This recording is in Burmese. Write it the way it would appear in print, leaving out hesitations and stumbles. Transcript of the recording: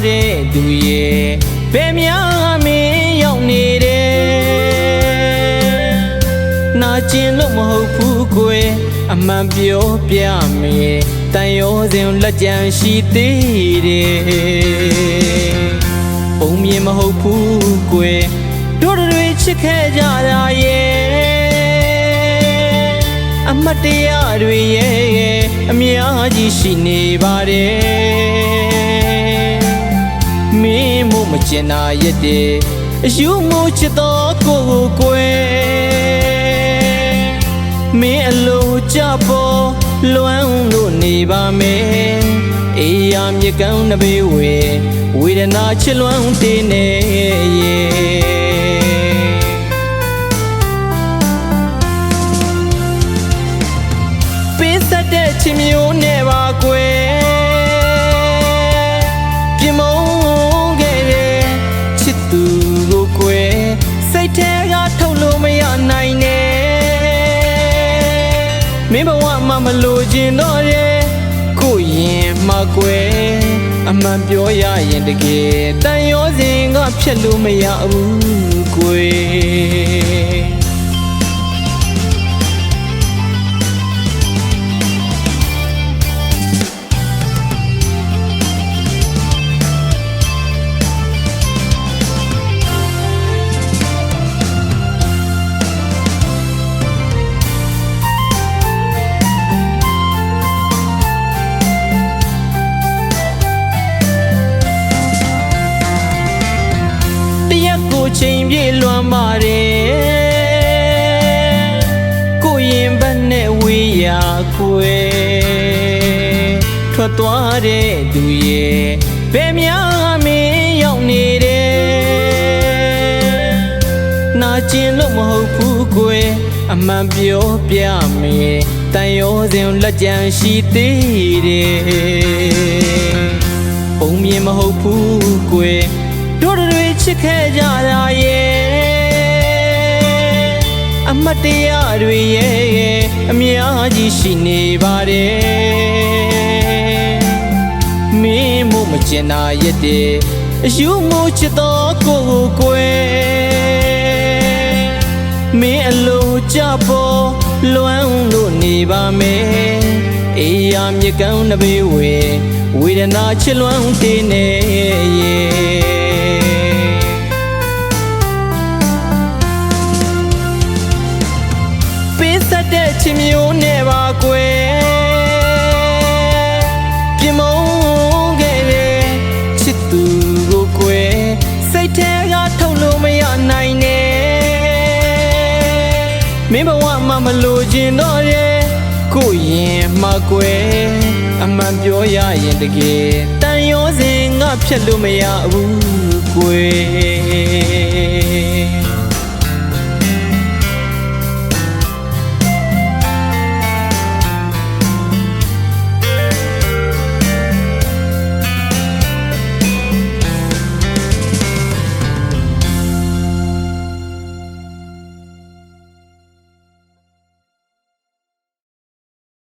တဲ့သူရဲ့ဘယ်များမင်းရောက်နေတယ်နာကျင်လို့မဟုတ်ဘူးကွယ်အမှန်ပြောပြမယ်တန်ရောစဉ်လက်ကြံရှိသေးတယ်ပုံမြင်မဟုတ်ဘူးကွယ်တို့တွေချစ်ခဲ့ကြတာရဲ့အမတ်တရားတွေရဲ့အများကြီးရှိနေပါတယ်မင်းမို့မကျင်နာရတဲ့အယူမို့ချစ်တော်ကိုကွယ်မင်းအလိုကြပေါ်လွမ်းလို့နေပါမယ်အေးရမြကောင်းနှဘေးဝေဒနာချစ်လွမ်းတင်းနေရဲ့ပေးဆက်တဲ့ချစ်မျိုးနဲ့ပါကွယ်ပြမုန်းခဲ့တဲ့ချစ်သူကိုကွယ်စိတ်ထဲကထုတ်လို့မရနိုင်နဲ့မင်းဘဝမှာမလိုချင်တော့တဲ့ကိုရင်မကွယ်အမှန်ပြောရရင်တကယ်တန်ရောစဉ်ကဖြတ်လို့မရဘူးကွယ်ချိန်ပြေလွမ်းပါတယ်ကိုရင်ဘက်နဲ့ဝေးရခွေထွက်သွားတဲ့သူရဲ့ဘယ်များမင်းရောက်နေတယ်နာကျင်လို့မဟုတ်ဘူးကွယ်အမှန်ပြောပြမယ်တန်ရောစဉ်လက်ကြံရှိသေးတယ်ပုံမြင်မဟုတ်ဘူးကွယ်တို့တွေချစ်ခဲ့ကြတာရဲ့အမတ်တရားတွေရဲ့အများကြီးရှိနေပါတယ်မင်းမို့မကျင်နာရတဲ့အယူမို့ချစ်တော်ကိုကွယ်မင်းအလိုကြပေါ်လွမ်းလို့နေပါမယ်အေးရမြကောင်းနှဘေးဝေဒနာချစ်လွမ်းတင်းနေရဲ့ပေးဆက်တဲ့ချစ်မျိုးနဲ့ပါကွယ်ပြမုန်းခဲ့တဲ့ချစ်သူကိုကွယ်စိတ်ထဲကထုတ်လို့မရနိုင်နဲ့မင်းဘဝမှာမလိုချင်တော့တဲ့ကိုရင်မကွယ်အမှန်ပြောရရင်တကယ်တန်ရောစဉ်ကဖြတ်လို့မရဘူးကွယ်